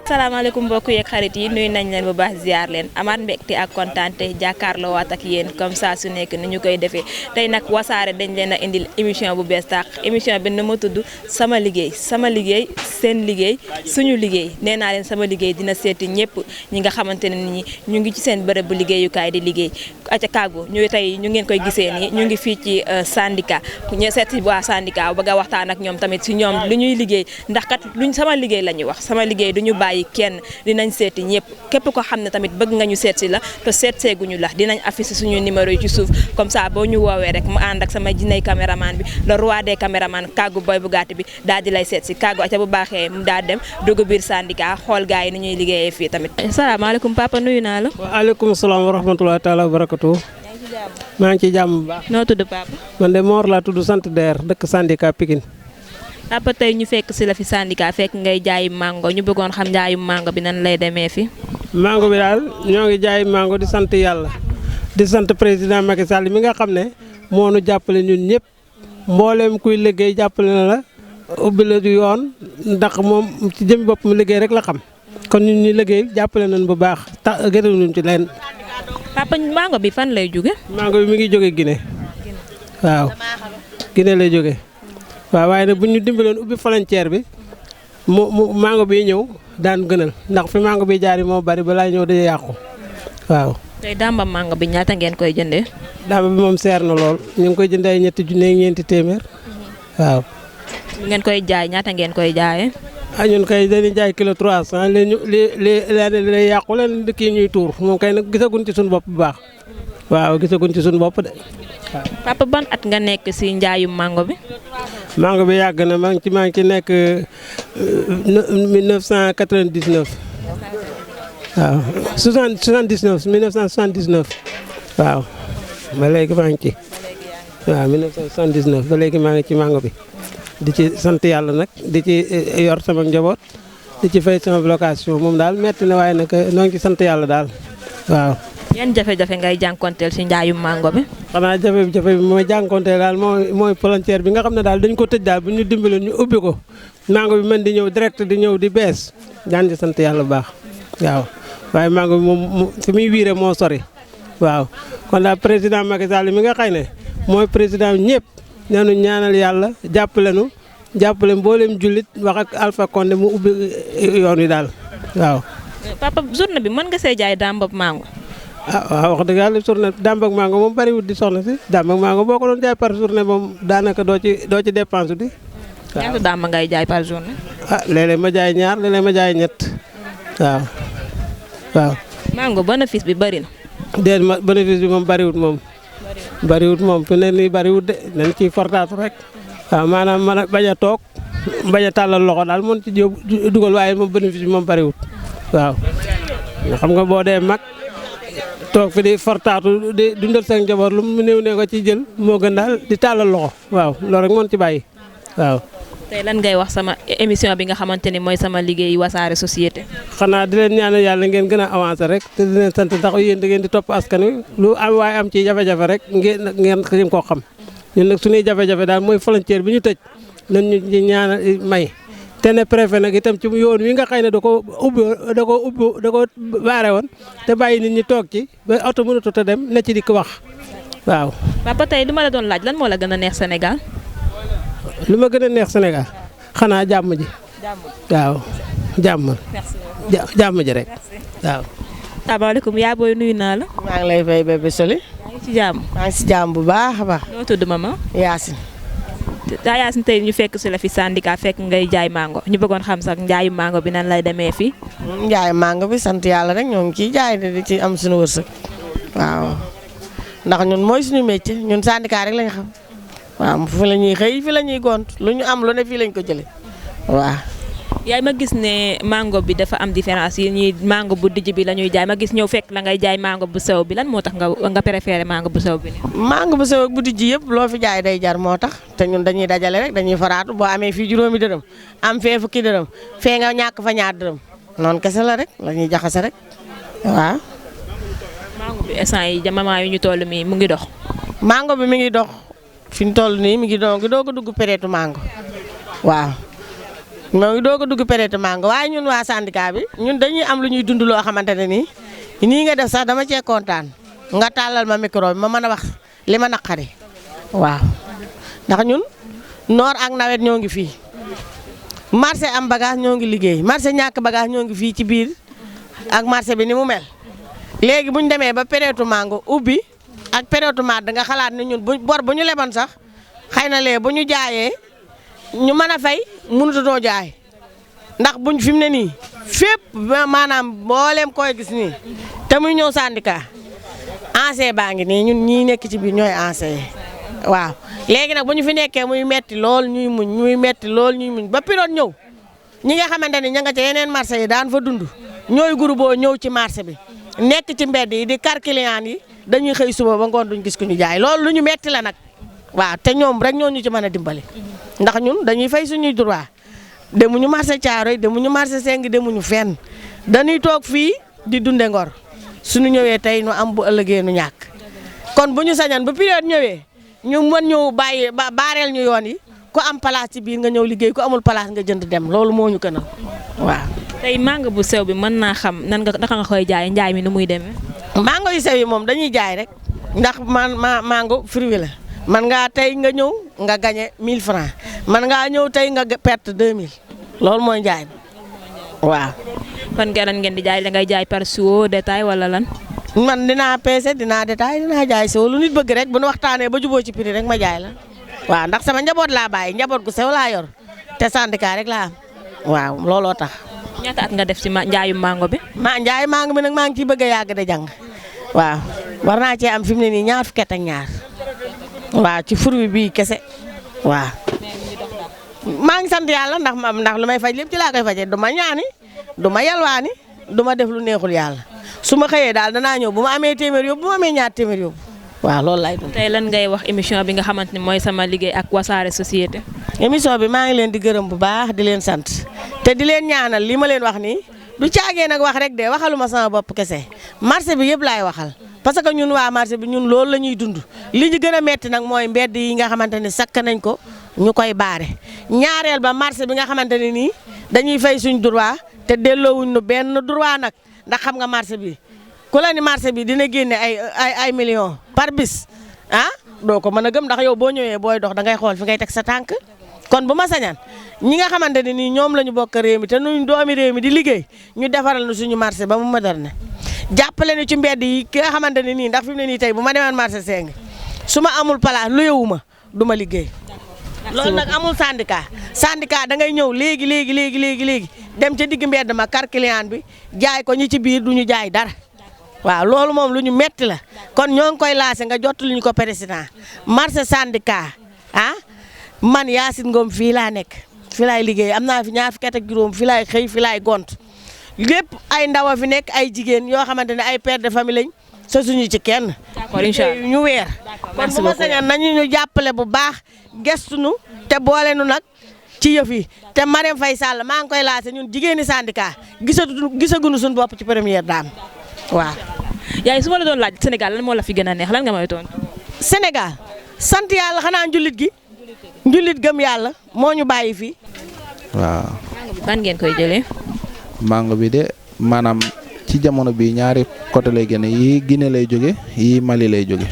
salaamaaleykum mbokk yeeg xarit yi nuyu nañ leen bu baax ziar leen amaat mbégte ak kontaante jàkkaarloo waat ak yéen comme ça su nekk ni ñu koy defee tey nag wasaare dañ leen a indil émission bu bees tàq émission bi na ma tudd sama liggéey seen liggéey suñu liggéey nee naa leen sama liggéey dina seeti ñëpp ñi nga xamante ne ni ñu ngi ci seen bërëb bu liggéeyukaay di liggéey aca kàggu ñu tey ñu ngeen koy gisee nii ñu ngi fii ci syndicat ñu seeti waa syndicat bëgg a waxtaan ak ñoom tamit si ñoom lu ñuy liggéey ndax kat luñ sama liggéey la ñuy wax sama liggéey duñu bàyyi kenn dinañ seeti ñëpp képp ko xam ne tamit bëgg nga ñu seet si la te seet seeguñu la dinañ affiché suñu numéro yi ci suuf comme ça boo ñu woowee rek mu ànd ak sama jinay caméraman bi le roi des caméraman kàggu boy bu gàtt bi daal di lay seet si kàggu aca bu baaxee mu daal dem dugg biir syndicat xool gars yi ni ñuy liggéeyee fii tamit. salaamaaleykum papa nuyu naa la. waaleykum salaam wa rahmatullahi taala wa barakatu. maa ngi ci jàmm bu baax. noo tudd papa. man de Mor laa tudd sant der dëkk Sandika Pikine. papa tey ñu fekk si la fi syndicat fekk ngay jaayi mango ñu bëggoon xam jaayum mango bi nan lay demee fi mango bi daal ñoo ngi jaayi mango di sant yàlla di sant président Macky Sall mi nga xam ne moo nu jàppale ñun ñëpp mbooleem kuy liggéey jàppale na la ubbi la du yoon ndax moom ci jëmi boppam liggéey rek la xam kon ñun ñi liggéey jàppale nañ bu baax tax gërëm ci leen. papa mango bi fan lay jóge. mango bi mi ngi jóge Guinée waaw Guinée lay jóge waaw waaye nag bu ñu dimbaloon ubbi frontière bi mu mango bi ñëw daan gënal ndax fi mango bi jaar yi moo bari balaa ñëw day yàqu waaw. tey damba mango bi ñaata ngeen koy jëndee. damba bi moom seer na lool ñu ngi koy jëndee ay ñetti junne ñeenti téeméer waaw. ngeen koy jaay ñaata ngeen koy jaayee. ñun kay dañuy jaay kilo 300 li yàqu leen kii ñuy tuur moom kay nag gisaguñ ci suñu bopp bu baax waaw gisaguñ ci suñu bopp de waaw. papa ban at nga nekk si njaayum mango bi. mango bi yàgg na maa ngi ci nekk 1999 waaw 1979 waaw ba léegi maa ngi ci waaw 1979 ba léegi maa ngi ci mango bi di ci sant yàlla nag di ci yor sama njaboot di ci fay sama location moom daal metti na waaye nag noo ngi ci sant yàlla daal waaw. yan jafe-jafe ngay jànkonteel si njaayum mango bi. xanaa jafe-jafe bi mooy jànkonteel daal mooy frontière bi nga xam ne daal dañ ko tëj daal bu ñu dimbali ñu ubbi ko mango bi mën di ñëw direct di ñëw di bees daan ci sant yàlla bu baax waaw waaye mango bi moom fi muy wiire moo sori waaw kon daal président Macky Sall mi nga xay ne mooy président ñëpp neenu ñaanal yàlla jàppale mboolem jullit wax ak Alpha Condé mu ubbi yoon wi daal waaw. papa journée bi mën nga see jaay dàmbab mango. waaw wax dëgg yàlla journée dàmbag mango moom bariwul di soxna si dàmbag mango boo ko doon jaay par journée moom daanaka doo ci dépense di. waaw ñaata dàmba ngay jaay par journée. léeg-léeg ma jaay ñaar léeg-léeg ma jaay ñett waaw waaw. mango bénéfice bi bëri na. déedéet bénéfice bi moom bariwul moom. bariwul moom fi ne nii bariwul de nañ ciy fortaatu rek. waaw maanaam man a bañ a toog bañ a tàllal loxo daal mën ci dugal waaye moom bénéfice bi moom bariwul waaw. xam nga boo dee mag toog fi di fortaatu di dundal seen njaboot lu mu néew ne ko ci jël moo gën daal di tàllal loxo waaw loolu rek mën ci bàyyi waaw. tey lan ngay wax sama émission bi nga xamante ni mooy sama liggéey wasaare société. xanaa di leen ñaanal yàlla ngeen gën a avancé rek te di leen sant ndax yéen da ngeen di topp askan wi lu am waaye am ci jafe-jafe rek ngeen koo xam ñun nag suñuy jafe-jafe daal mooy frontière bi ñu tëj nañ ñu ñaanal may. te ne préfet nag itam ci yoon wi nga xëy ne da ko baare woon te bàyyi nit ñi toog ci ba oto mënatut a dem na ci di ko wax waaw. papa tey li ma la doon laaj lan moo la gën a neex Sénégal. lu ma gën a neex Sénégal xanaa jàmm ji. waaw jàmm ji rek waaw. asalaamaaleykum yaa booy nuyu naa la. maa ngi lay fay bébé Soli. maa ngi ci jàmm. maa ngi si jàmm bu baax a baax. noo tudd mama. Yacine. Yacine tey ñu fekk si la fi syndicat fekk ngay jaay mango ñu bëggoon xam sax njaayu mango bi nan lay demee fii. njaay mango bi sant yàlla rek ñoo ngi ciy jaay di ci am suñu wërsëg waaw ndax ñun mooy suñu métier ñun syndicat rek lañ xam waaw fi la ñuy xëy fi la ñuy gont lu ñu am lu ne fii lañ ko jëlee waaw. yaay ma gis ne mango bi dafa am différence yi ñuy mango bu dijj bi la ñuy jaay ma gis ñëw fekk la ngay jaay mango bu sew bi lan moo tax nga préféré mango bu sew bi. mango bu sew ak bu dijj yëpp loo fi jaay day jar moo tax te ñun dañuy dajale rek dañuy faraatu boo amee fii juróomi dërëm am fee fukki dërëm fee nga ñàkk fa ñaar dërëm noonu kese la rek la ñuy jaxase rek waaw. mango bi instant yi jamono yu ñu toll mi mu ngi dox. mango bi mi ngi dox fi ñu toll nii mi ngi doog a dugg période mango waaw. moo ngi doog a dugg période mangue waaye ñun waa syndicat bi ñun dañuy am lu ñuy dund loo xamante ne nii nga def sax dama cee kontaan nga tàllal ma micro bi ma mën a wax li ma naqari waaw ndax ñun noor ak nawet ñoo ngi fii marché am bagage ñoo ngi liggéey marché ñàkk bagage ñoo ngi fii ci biir ak marché bi ni mu mel léegi bu ñu demee ba période mangue ubbi ak période màdd nga xalaat ne ñun bor bu ñu leboon sax xëy na lee bu ñu jaayee ñu mën a fay mënutoo jaay ndax buñ fi mu ne nii fépp maanaam mboolem koy gis nii te muy ñëw syndicat ancien baa ngi nii ñun ñii nekk ci biir ñooy ancien waaw léegi nag bu ñu fi nekkee muy metti lool ñuy muñ muy metti lool ñuy muñ ba période ñëw ñi nga xamante ni ña nga ca yeneen marché yi daan fa dund ñooy groupe boo ñëw ci marché bi nekk ci mbedd yi di kar client yi dañuy xëy suba ba ngoon duñ gis ku ñu jaay loolu lu ñu metti la nag waaw te ñoom rek ñoo ñu ci mën a dimbali ndax ñun dañuy fay suñuy droit demuñu marché Thiaroye demuñu marché Seng demuñu fenn dañuy toog fii di dunde ngor suñu ñëwee tey nu am bu ëllëgee nu ñàkk kon bu ñu sañan bu période ñëwee ñu mën ñëw bàyyi baareel ñu yoon yi ku am place ci biir nga ñëw liggéey ku amul place nga jënd dem loolu moo ñu gënal waaw. tey mangue bu sew bi mën naa xam nan nga naka nga koy jaay njaay mi nu muy demee. mango yu sew yi moom dañuy jaay rek ndax mango fruit la man ngaa tey nga ñëw nga gagné 1000 francs man ngaa ñëw tey nga perte 2000 loolu mooy njaay bi waaw. fan ngeen di jaay da ngay jaay par siwo détail wala lan. man dinaa peese dinaa détail dinaa jaay siwo lu nit bëgg rek bu nu waxtaanee ba juboo ci prix rek ma jaay la waaw ndax sama njaboot laa bàyyi njaboot gu sew laa yor te syndicat rek laa am waaw looloo tax. ñaata at nga def ci njaayu mango bi. njaayu mango bi nag maa ngi ciy bëgg a yàgg de jàng waaw war naa cee am fi mu ne nii ñaar fukki at ak ñaar waaw ci fruit bii kese waaw. maa ngi sant yàlla ndax lu may faj lépp ci laa koy fajee du ma ñaani du ma yalwaani du ma def lu neexul yàlla su ma xëyee daal danaa ñëw bu ma amee téeméer yóbbu bu ma amee ñaar téeméer yóbbu waaw loolu lay dund. tey lan ngay wax émission bi nga xamante ni mooy sama liggéey ak wasaare société. émission bi maa ngi leen di gërëm bu baax di leen sant te di leen ñaanal li ma leen wax nii du caagee nag wax rek de waxaluma sama bopp kese marché bi yëpp laay waxal parce que ñun waa marché bi ñun loolu la ñuy dund li ñu gën a metti nag mooy mbedd yi nga xamante ni sakk nañ ko ñu koy baare ñaareel ba marché bi nga xamante ne nii dañuy fay suñ droit te delloowuñ nu benn droit nag ndax xam nga marché bi ku la ni marché bi dina génne ay millions par bis ah doo ko mën a gëm ndax yow boo ñëwee booy dox da ngay xool fi ngay teg sa tànk kon bu ma sañan ñi nga xamante ne nii ñoom la ñu bokk réew mi te nuñ doomi réew mi di liggéey ñu defaral nu suñu marché ba mu moderne jàppale ni ci mbedd yi ki nga xamante ne nii ndax fi mu ne nii tey bu ma demoon marché Seng su ma amul place lu yewuma du ma liggéey loolu nag amul syndicat da ngay ñëw léegi dem ca digg mbedd ma kar client bi jaay ko ñi ci biir du ñu jaay dara waaw loolu moom lu ñu metti la kon ñoo ngi koy lancé nga jot lu ñu ko président marché syndicat ah man Yacine Ngom fii laa nekk fii laay liggéey am naa fi ñaar fukki at ak juróom fii laay xëy fii laay gont lépp ay ndaw a fi nekk ay jigéen yoo xamante ne ay père de famille lañ sa suñu ci kenn. d'accord incha allah ñu weer. kon bu ma sañoon nañu ñu jàppale bu baax gestunu te boole nu nag ci yëf yi te Marème Faye Sall maa ngi koy lancé ñun jigéeni syndicat gisaguñu suñu bopp ci première dame waaw. yaay su ma la doon laaj Sénégal lan moo la fi gën a neex lan nga may tontu. Sénégal sant yàlla xanaa njullit gi njullit gëm yàlla moo ñu bàyyi fii. waaw. ban ngeen koy jëlee. mango bi de maanaam ci jamono bi ñaari côté lay génne yii Guinée lay jóge yii Mali lay jóge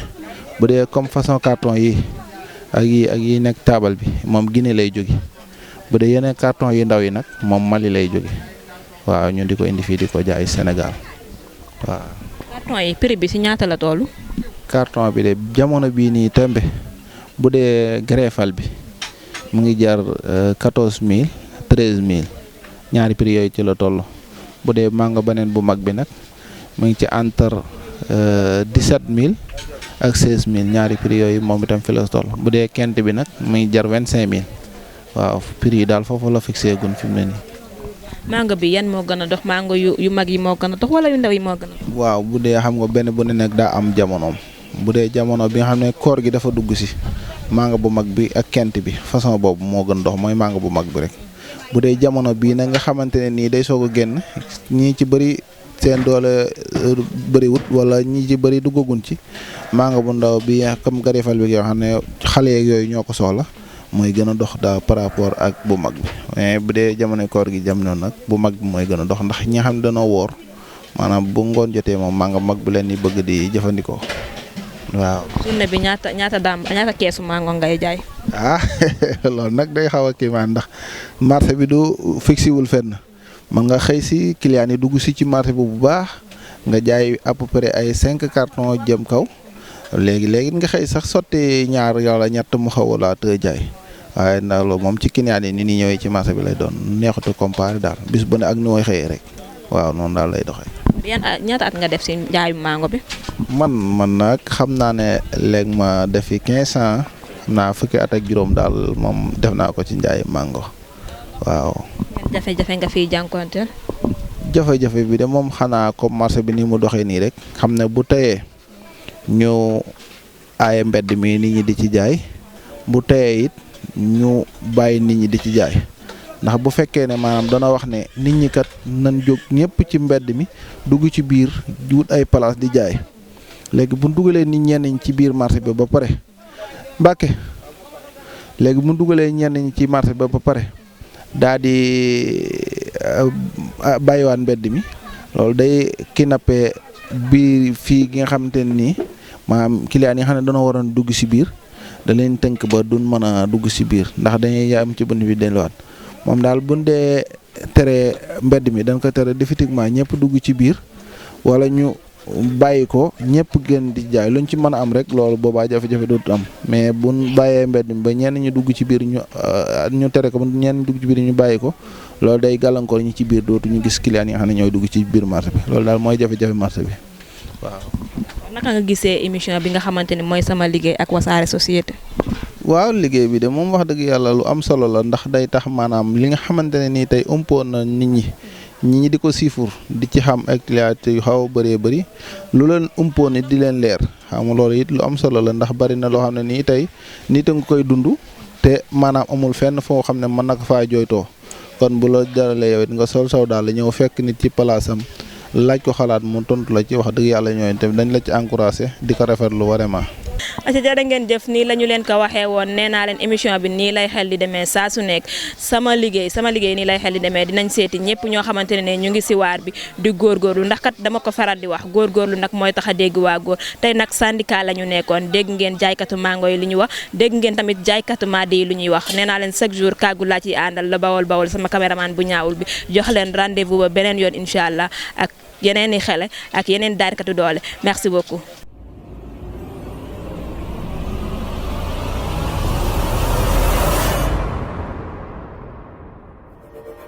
bu dee comme façon carton yi ak yi nekk taabal bi moom Guinée lay jóge bu dee yeneen carton yu ndaw yi nag moom Mali lay jóge waaw ñu di ko indi fii di ko jaay Sénégal waaw. carton yi prix bi si ñaata la toll. carton bi de jamono bii nii tembe bu dee greffal bi mu ngi jar 14000 13000 ñaari prix yooyu ci la toll bu dee mango beneen bu mag bi nag mu ngi ci entre 17000 ak 16000 ñaari prix yooyu moom itam fi la toll bu dee kent bi nag mu ngi jar 25000 waaw prix yi daal foofu la fixé gun fi mu ne nii. mango bi yan moo gën a dox mango yu mag yi moo gën a dox wala yu ndaw yi moo gën a dox. waaw bu dee xam nga benn bu ne nag daa am jamonoom bu dee jamono bi nga xam ne koor gi dafa dugg si mango bu mag bi ak kent bi façon boobu moo gën dox mooy mango bu mag bi rek. bu dee jamono bii nag nga xamante ne nii day soog a génn ñii ci bëri seen doole bëriwut wala ñii ci bëri duggagun ci mango bu ndaw bi comme garifal bi nga xam ne xale yeeg yooyu ñoo ko soxla mooy gën a dox daal par rapport ak bu mag bi mais bu dee jamono koor gi jam noonu nag bu mag bi mooy gën a dox ndax ñi nga xam ne dañoo woor maanaam bu ngoon jotee moom mango mag bi leen di bëgg di jëfandikoo waaw. journée bi ñaata keesu mango ngay jaay. loolu nag day xaw a kiimaan ndax marché bi du fixé wul fenn mën nga xëy si client yi dugg si ci marché bi bu baax nga jaay à peu près ay 5 cartons jëm kaw léegi nga xëy sax sotti ñaar wala ñett mu xaw a të jaay waaye ndax loolu moom ci client yi ni ñuy ñëwee ci marché bi lay doon neexut a comparé daal bis bu ne ak ni mooy xëyee rek waaw noonu daal lay doxee. ñaata at nga def si jaayu mango bi. man nag xam naa ne léegi ma def fi 15 ans. naa fukki at ak juróom daal moom def naa ko ci njaayi mango waaw. jafe-jafe nga fiy jànkuwanteel. jafe-jafe bi de moom xanaa comme marché bi ni mu doxee nii rek xam ne bu teyee ñu aaye mbedd mi nit ñi di ci jaay bu teyee it ñu bàyyi nit ñi di ci jaay ndax bu fekkee ne maanaam dana wax ne nit ñi kat nañ jóg ñëpp ci mbedd mi dugg ci biir wut ay place di jaay léegi bu dugalee nit ñenn ñi ci biir marché bi ba pare. Mbàkke léegi mu dugalee ñenn ñi ci marché ba pare daa di bàyyiwaat mbedd mi loolu day kidnappé biir fii gi nga xamante ne nii maanaam client yi nga xam ne dañoo waroon dugg si biir da leen tënk ba duñ mën a dugg si biir ndax dañuy am ci bunt bi delluwaat moom daal buñ dee tere mbedd mi dañ ko tere définitivement ñëpp dugg ci biir wala ñu. bàyyi ko ñëpp gën di jaay luñ ci mën a am rek loolu boobaa jafe-jafe dootu am mais buñ bàyyee mbedd mi ba ñenn ñu dugg ci biir ñu tere ko ba ñenn ñu dugg ci biir ñu bàyyi ko loolu day gàllankoor ñi ci biir dootu ñu gis client yi nga xam ne ñooy dugg ci biir marché bi loolu daal mooy jafe-jafe marché bi waaw. naka nga gisee émission bi nga xamante ne mooy sama liggéey ak wasaare société. waaw liggéey bi de moom wax dëgg yàlla lu am solo la ndax day tax maanaam li nga xamante ne nii tey umpoon na nit ñi di ko siifur di ci xam actualité yu xaw a bëree bëri lu leen umpoon it di leen leer xam nga loolu it lu am solo la ndax bari na loo xam ne nii tey nit a nga koy dund te maanaam amul fenn foo xam ne mën na ko faa jooytoo kon bu la jaralee yow it nga sol saw daal la ñëw fekk nit ci palaasam laaj ko xalaat mu tontu la ci wax dëgg yàlla ñooy tamit dañ la ci encouragé di ko rafetlu vraiment. aca jërë ngeen jëf nii la ñu leen ko waxee woon nee naa leen émission bi nii lay xel di demee saa su nekk sama liggéey nii lay xel di demee dinañ seeti ñëpp ñoo xamante ne ñu ngi si waar bi di góorgóorlu ndax kat dama ko faral di wax góorgóorlu nag mooy tax a dégg waa góor tey nag syndicat la ñu nekkoon dégg ngeen jaaykatu mango yi lu ñuy wax dégg ngeen tamit jaaykatu maadi yi lu ñuy wax nee naa leen chaque jour kàggu laa ciy àndal la bawol sama caméraman bu ñaawul bi jox leen rendez-vous ba beneen yoon incha allah ak yeneen i xele ak yeneen daarikatu doole merci beaucoup